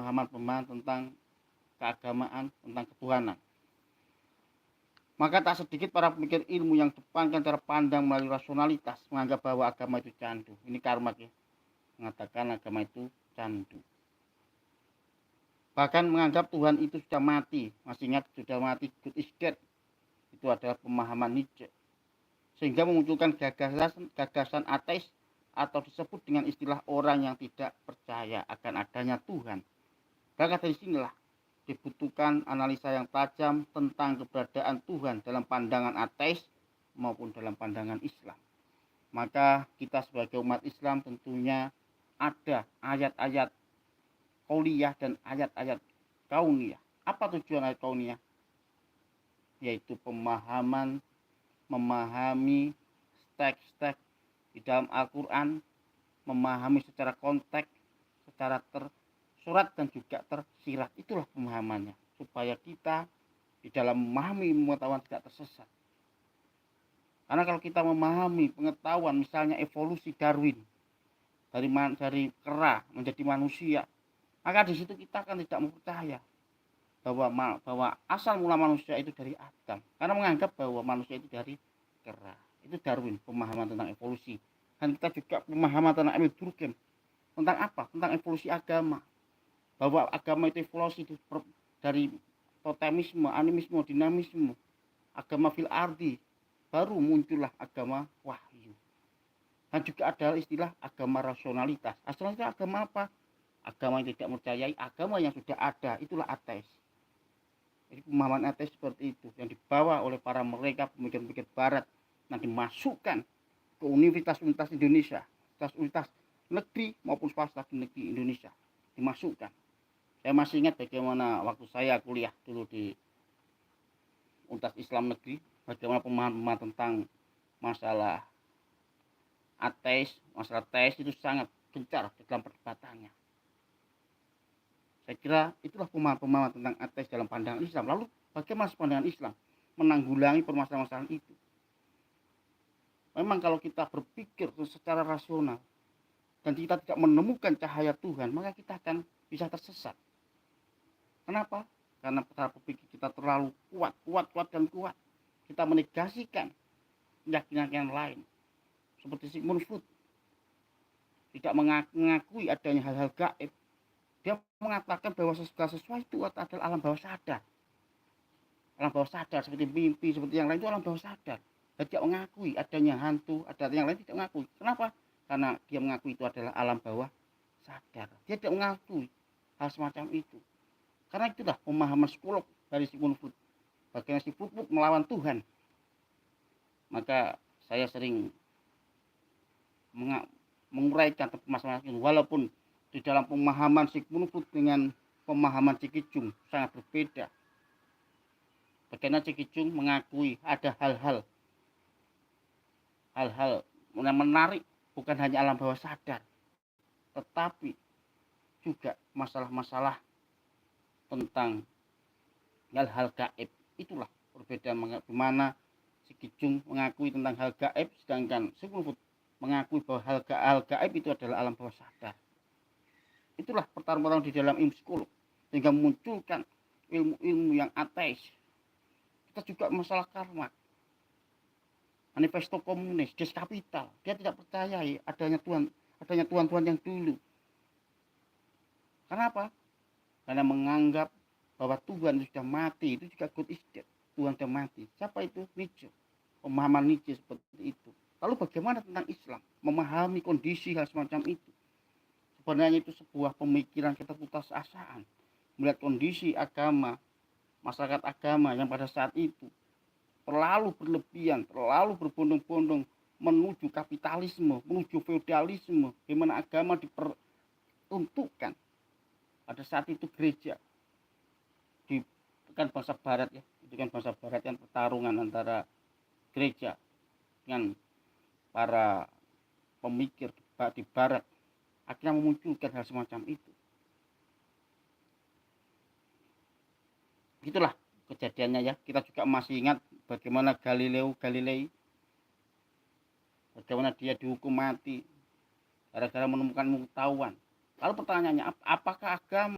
pemahaman-pemahaman tentang keagamaan, tentang ketuhanan. Maka tak sedikit para pemikir ilmu yang depankan cara pandang melalui rasionalitas menganggap bahwa agama itu candu. Ini Karmak ya, mengatakan agama itu candu. Bahkan menganggap Tuhan itu sudah mati. Masih ingat sudah mati, God is dead. Itu adalah pemahaman Nietzsche. Sehingga memunculkan gagasan ateis atau disebut dengan istilah orang yang tidak percaya akan adanya Tuhan. Maka dari sinilah dibutuhkan analisa yang tajam tentang keberadaan Tuhan dalam pandangan ateis maupun dalam pandangan Islam. Maka kita sebagai umat Islam tentunya ada ayat-ayat qauliyah dan ayat-ayat kauniyah. Apa tujuan ayat kauniyah? Yaitu memahami teks-teks di dalam Al-Quran, memahami secara konteks, secara tersurat dan juga tersirat. Itulah pemahamannya, supaya kita di dalam memahami pengetahuan tidak tersesat. Karena kalau kita memahami pengetahuan, misalnya evolusi Darwin, dari kera menjadi manusia, maka di situ kita akan tidak mempercaya bahwa asal mula manusia itu dari Adam, karena menganggap bahwa manusia itu dari kera. Itu Darwin, pemahaman tentang evolusi. Dan kita juga pemahaman tentang Emil Durkheim tentang apa? Tentang evolusi agama, bahwa agama itu evolusi dari totemisme, animisme, dinamisme, agama fil ardi, baru muncullah agama wahyu. Dan juga ada istilah agama rasionalitas. Rasionalitas agama apa? Agama yang tidak mempercayai agama yang sudah ada, itulah ateis. Jadi pemahaman ateis seperti itu yang dibawa oleh para mereka pemikir-pemikir barat yang dimasukkan ke universitas-universitas Indonesia, universitas negeri maupun swasta di negeri Indonesia dimasukkan. Saya masih ingat bagaimana waktu saya kuliah dulu di Universitas Islam Negeri, bagaimana pemahaman tentang masalah ateis, masalah teis itu sangat gencar dalam perdebatannya. Saya kira itulah pemahaman tentang ateis dalam pandangan Islam. Lalu bagaimana pandangan Islam menanggulangi permasalahan itu? Memang kalau kita berpikir secara rasional dan kita tidak menemukan cahaya Tuhan, maka kita akan bisa tersesat. Kenapa? Karena cara berpikir kita terlalu kuat. Kita menegasikan keyakinan yang lain. Seperti Sigmund Freud tidak mengakui adanya hal-hal gaib. Dia mengatakan bahwa segala sesuatu adalah alam bawah sadar. Alam bawah sadar seperti mimpi, seperti yang lain itu alam bawah sadar. Dia tidak mengakui adanya hantu, ada yang lain tidak mengakui. Kenapa? Karena dia mengakui itu adalah alam bawah sadar. Dia tidak mengakui hal semacam itu. Karena itulah pemahaman psikolog dari Sigmund Freud. Bagaimana si Freud melawan Tuhan. Maka saya sering menguraikan permasalahan itu. Walaupun di dalam pemahaman Sigmund Freud dengan pemahaman Ciki Chung sangat berbeda. Bagaimana Ciki Chung mengakui ada hal-hal yang menarik, bukan hanya alam bawah sadar, tetapi juga masalah-masalah tentang hal-hal gaib. Itulah perbedaan bagaimana Ciki Chung mengakui tentang hal gaib, sedangkan Sigmund Freud mengakui bahwa hal gaib itu adalah alam bawah sadar. Itulah pertarungan di dalam ilmu psikolog, sehingga memunculkan ilmu-ilmu yang ateis. Kita juga masalah karma, manifesto komunis, des kapital. Dia tidak percaya adanya Tuhan yang dulu. Kenapa? Karena menganggap bahwa Tuhan sudah mati. Itu juga God is dead. Tuhan sudah mati. Siapa itu? Nietzsche. Pemahaman Nietzsche seperti itu. Lalu bagaimana tentang Islam? Memahami kondisi hal semacam itu. Sebenarnya itu sebuah pemikiran keterputusasaan. Melihat kondisi agama, masyarakat agama yang pada saat itu terlalu berlebihan, terlalu berbondong-bondong menuju kapitalisme, menuju feodalisme, di mana agama diperuntukkan. Pada saat itu gereja di kan bangsa barat ya, itu kan bangsa barat yang pertarungan antara gereja dengan para pemikir di barat akhirnya memunculkan hal semacam itu. Itulah kejadiannya ya. Kita juga masih ingat bagaimana Galilei, bagaimana dia dihukum mati gara-gara menemukan pengetahuan. Lalu pertanyaannya, apakah agama